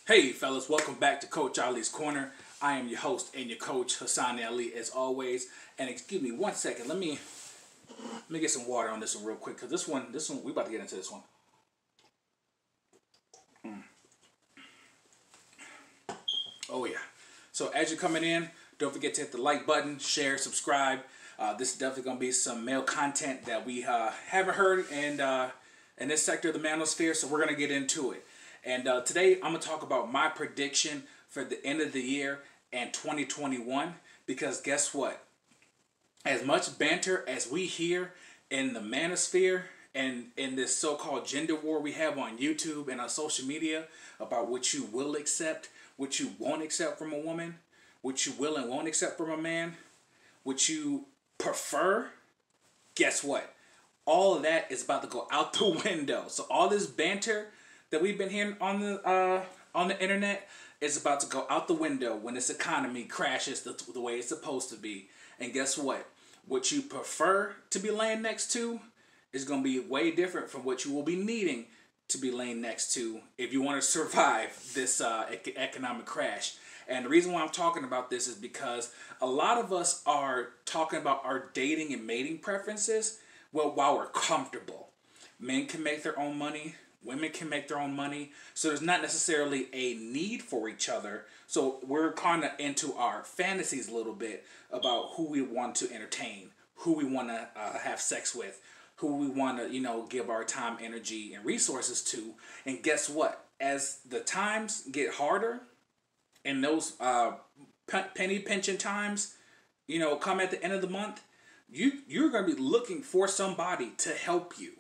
Hey fellas, welcome back to Coach Ali's Corner. I am your host and your coach, Hassan Ali, as always. And excuse me 1 second, let me get some water on this one real quick, because this one, we about to get into this one. Oh yeah. So as you're coming in, don't forget to hit the like button, share, subscribe. This is definitely going to be some male content that we haven't heard in this sector of the manosphere, so we're going to get into it. And today I'm going to talk about my prediction for the end of the year and 2021, because guess what? As much banter as we hear in the manosphere and in this so-called gender war we have on YouTube and on social media about what you will accept, what you won't accept from a woman, what you will and won't accept from a man, what you prefer, guess what? All of that is about to go out the window. So all this banter that we've been hearing on the internet is about to go out the window when this economy crashes the way it's supposed to be. And guess what? What you prefer to be laying next to is going to be way different from what you will be needing to be laying next to if you want to survive this economic crash. And the reason why I'm talking about this is because a lot of us are talking about our dating and mating preferences while we're comfortable. Men can make their own money. Women can make their own money. So there's not necessarily a need for each other. So we're kind of into our fantasies a little bit about who we want to entertain, who we want to have sex with, who we want to, give our time, energy, and resources to. And guess what? As the times get harder and those penny pinching times, come at the end of the month, you're going to be looking for somebody to help you.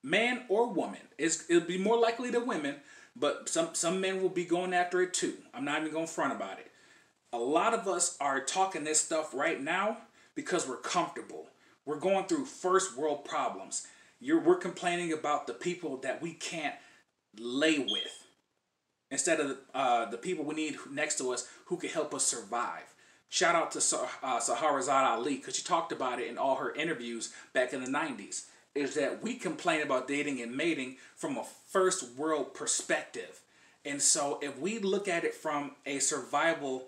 Man or woman. It'll be more likely the women, but some men will be going after it too. I'm not even going to front about it. A lot of us are talking this stuff right now because we're comfortable. We're going through first world problems. We're complaining about the people that we can't lay with instead of the people we need next to us who can help us survive. Shout out to Sahara Zad Ali, because she talked about it in all her interviews back in the 90s. Is that we complain about dating and mating from a first world perspective. And so if we look at it from a survival,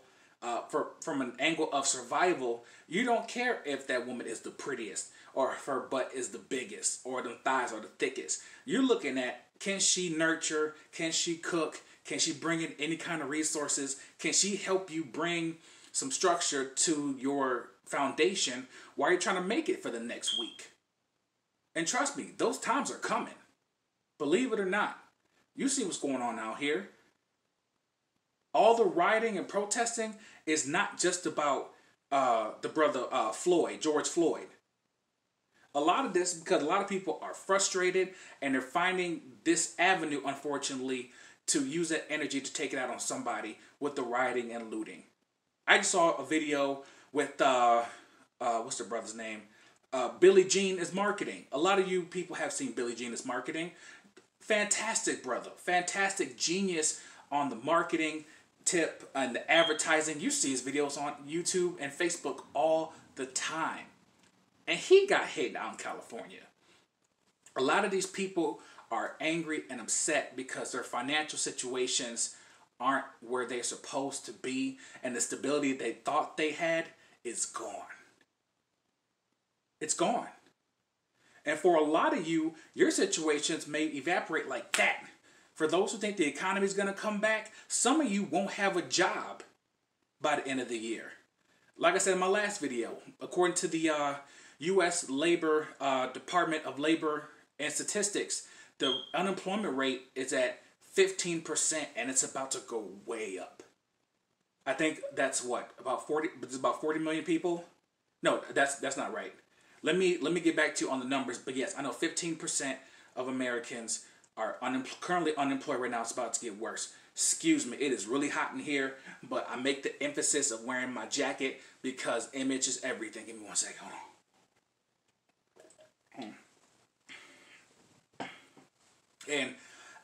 from an angle of survival, you don't care if that woman is the prettiest or if her butt is the biggest or the thighs are the thickest. You're looking at, can she nurture? Can she cook? Can she bring in any kind of resources? Can she help you bring some structure to your foundation while you're trying to make it for the next week? And trust me, those times are coming. Believe it or not. You see what's going on out here. All the rioting and protesting is not just about the brother George Floyd. A lot of this because a lot of people are frustrated and they're finding this avenue, unfortunately, to use that energy to take it out on somebody with the rioting and looting. I just saw a video with, what's the brother's name? Billie Jean is Marketing. A lot of you people have seen Billie Jean is Marketing. Fantastic brother. Fantastic genius on the marketing tip and the advertising. You see his videos on YouTube and Facebook all the time. And he got hit out in California. A lot of these people are angry and upset because their financial situations aren't where they're supposed to be, and the stability they thought they had is gone. It's gone. And for a lot of you, your situations may evaporate like that. For those who think the economy is going to come back, some of you won't have a job by the end of the year. Like I said in my last video, according to the U.S. Department of Labor and Statistics, the unemployment rate is at 15%, and it's about to go way up. I think that's what, about 40. It's about 40 million people. No, that's not right. Let me get back to you on the numbers. But yes, I know 15% of Americans are currently unemployed right now. It's about to get worse. Excuse me, it is really hot in here, but I make the emphasis of wearing my jacket because image is everything. Give me 1 second. Hold on. And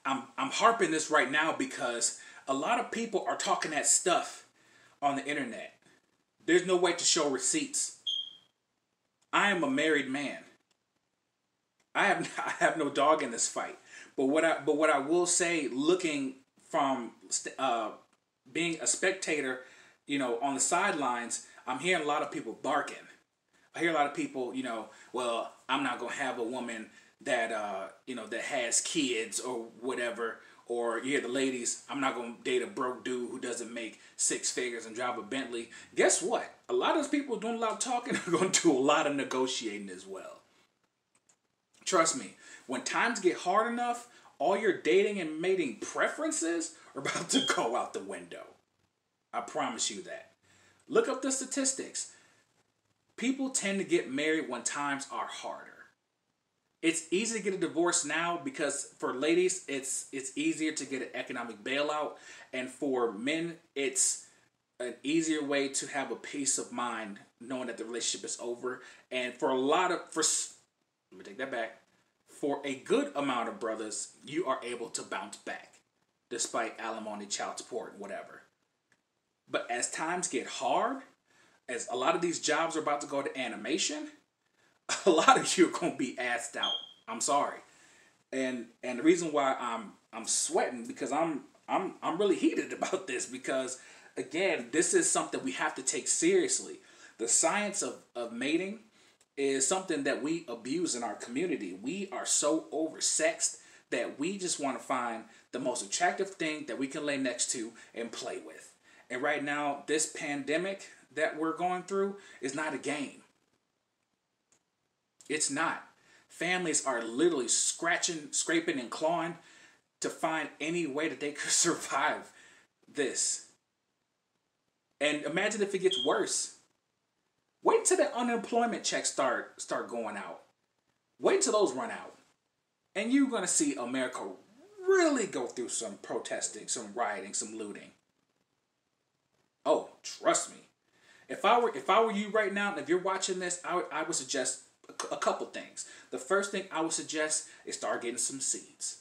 I'm harping this right now because a lot of people are talking that stuff on the internet. There's no way to show receipts. I am a married man. I have no dog in this fight. But what I will say, looking from being a spectator, on the sidelines, I'm hearing a lot of people barking. I hear a lot of people, well, I'm not gonna have a woman that that has kids or whatever. Or you hear the ladies, I'm not gonna date a broke dude who doesn't make six figures and drive a Bentley. Guess what? A lot of those people doing a lot of talking are gonna do a lot of negotiating as well. Trust me, when times get hard enough, all your dating and mating preferences are about to go out the window. I promise you that. Look up the statistics. People tend to get married when times are harder. It's easy to get a divorce now because for ladies, it's easier to get an economic bailout. And for men, it's an easier way to have a peace of mind knowing that the relationship is over. And for let me take that back. For a good amount of brothers, you are able to bounce back despite alimony, child support, whatever. But as times get hard, as a lot of these jobs are about to go to animation, a lot of you are going to be asked out. I'm sorry. And the reason why I'm sweating because I'm really heated about this because again, this is something we have to take seriously. The science of mating is something that we abuse in our community. We are so oversexed that we just want to find the most attractive thing that we can lay next to and play with. And right now, this pandemic that we're going through is not a game. It's not. Families are literally scraping, and clawing to find any way that they could survive this. And imagine if it gets worse. Wait till the unemployment checks start going out. Wait till those run out. And you're going to see America really go through some protesting, some rioting, some looting. Oh, trust me. If I were you right now, and if you're watching this, I would suggest a couple things. The first thing I would suggest is start getting some seeds.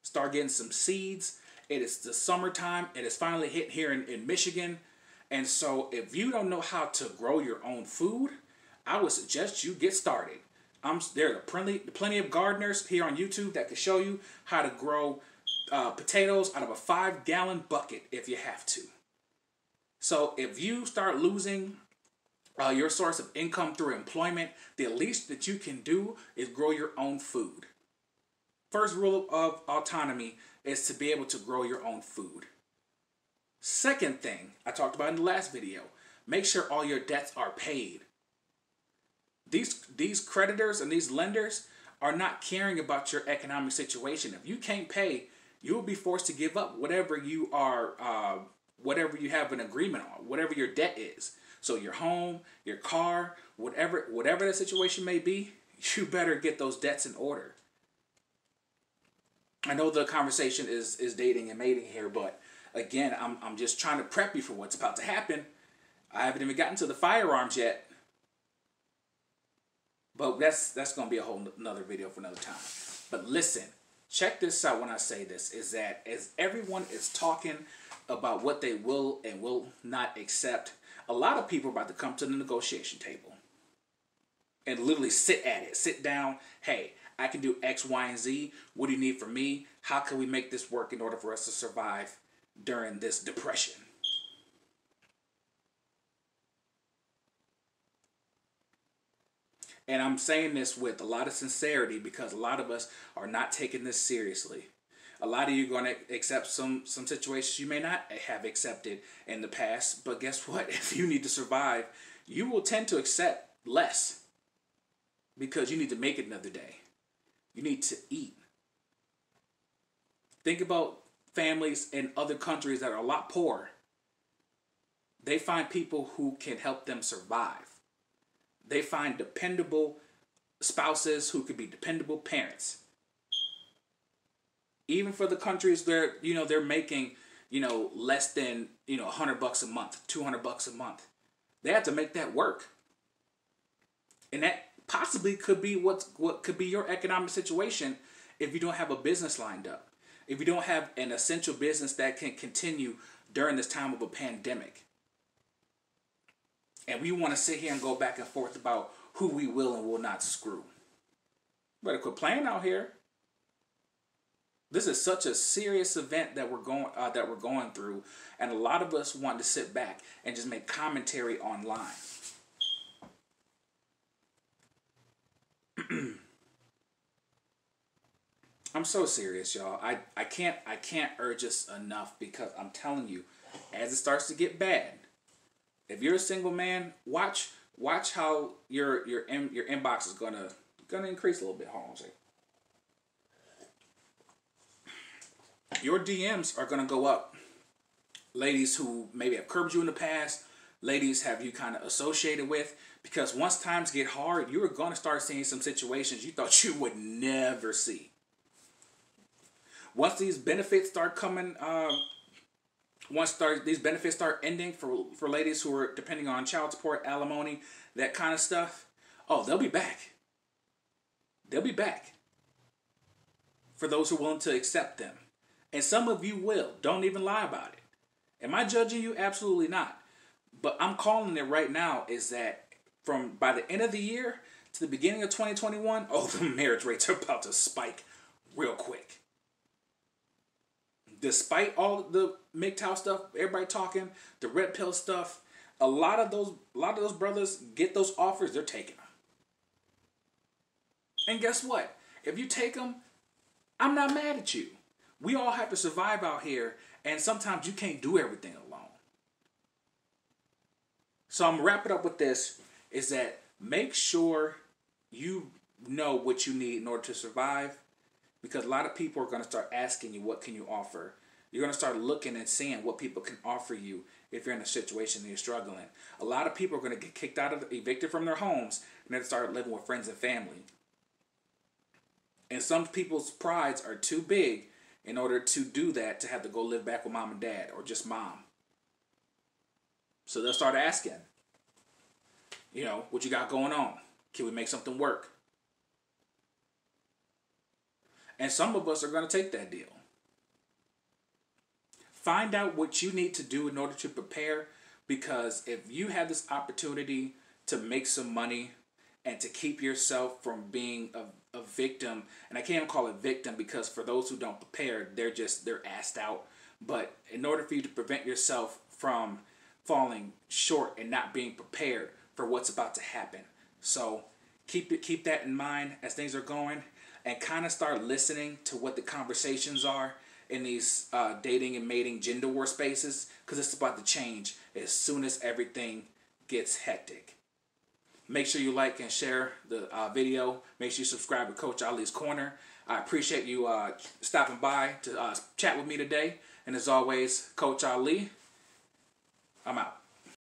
Start getting some seeds. It is the summertime. It is finally hitting here in Michigan. And so if you don't know how to grow your own food, I would suggest you get started. There are plenty of gardeners here on YouTube that can show you how to grow potatoes out of a 5-gallon bucket if you have to. So if you start losing your source of income through employment, the least that you can do is grow your own food. First rule of autonomy is to be able to grow your own food. Second thing I talked about in the last video, make sure all your debts are paid. These creditors and these lenders are not caring about your economic situation. If you can't pay, you will be forced to give up whatever you have an agreement on, whatever your debt is. So your home, your car, whatever the situation may be, you better get those debts in order. I know the conversation is dating and mating here, but again, I'm just trying to prep you for what's about to happen. I haven't even gotten to the firearms yet. But that's going to be a whole another video for another time. But listen, check this out when I say this, is that as everyone is talking about what they will and will not accept, a lot of people are about to come to the negotiation table and literally sit at it. Sit down. Hey, I can do X, Y, and Z. What do you need from me? How can we make this work in order for us to survive during this depression? And I'm saying this with a lot of sincerity because a lot of us are not taking this seriously. A lot of you are going to accept some situations you may not have accepted in the past. But guess what? If you need to survive, you will tend to accept less because you need to make it another day. You need to eat. Think about families in other countries that are a lot poorer. They find people who can help them survive. They find dependable spouses who could be dependable parents. Even for the countries where, they're making, less than, $100 a month, $200 a month. They have to make that work. And that possibly could be what could be your economic situation if you don't have a business lined up. If you don't have an essential business that can continue during this time of a pandemic. And we want to sit here and go back and forth about who we will and will not screw. Better quit playing out here. This is such a serious event that we're going through, and a lot of us want to sit back and just make commentary online. I'm so serious, y'all. I can't urge this enough, because I'm telling you, as it starts to get bad, if you're a single man, watch how your inbox is gonna increase a little bit. Hold on a second. Your DMs are gonna go up. Ladies who maybe have curbed you in the past, ladies have you kind of associated with, because once times get hard, you are gonna start seeing some situations you thought you would never see. Once these benefits start coming, these benefits start ending for ladies who are depending on child support, alimony, that kind of stuff. Oh, they'll be back. They'll be back. For those who are willing to accept them. And some of you will. Don't even lie about it. Am I judging you? Absolutely not. But I'm calling it right now is that from by the end of the year to the beginning of 2021, oh, the marriage rates are about to spike real quick. Despite all the MGTOW stuff, everybody talking, the red pill stuff, a lot of those brothers get those offers, they're taking them. And guess what? If you take them, I'm not mad at you. We all have to survive out here, and sometimes you can't do everything alone. So I'm gonna wrap it up with this, is that make sure you know what you need in order to survive. Because a lot of people are going to start asking you, what can you offer? You're going to start looking and seeing what people can offer you if you're in a situation that you're struggling. A lot of people are going to get kicked out of, evicted from their homes, and then start living with friends and family. And some people's prides are too big in order to do that, to have to go live back with mom and dad, or just mom. So they'll start asking, what you got going on? Can we make something work? And some of us are going to take that deal. Find out what you need to do in order to prepare, because if you have this opportunity to make some money and to keep yourself from being a victim, and I can't even call it victim, because for those who don't prepare, they're assed out. But in order for you to prevent yourself from falling short and not being prepared for what's about to happen. So keep that in mind as things are going. And kind of start listening to what the conversations are in these dating and mating gender war spaces, because it's about to change as soon as everything gets hectic. Make sure you like and share the video. Make sure you subscribe to Coach Ali's Corner. I appreciate you stopping by to chat with me today. And as always, Coach Ali,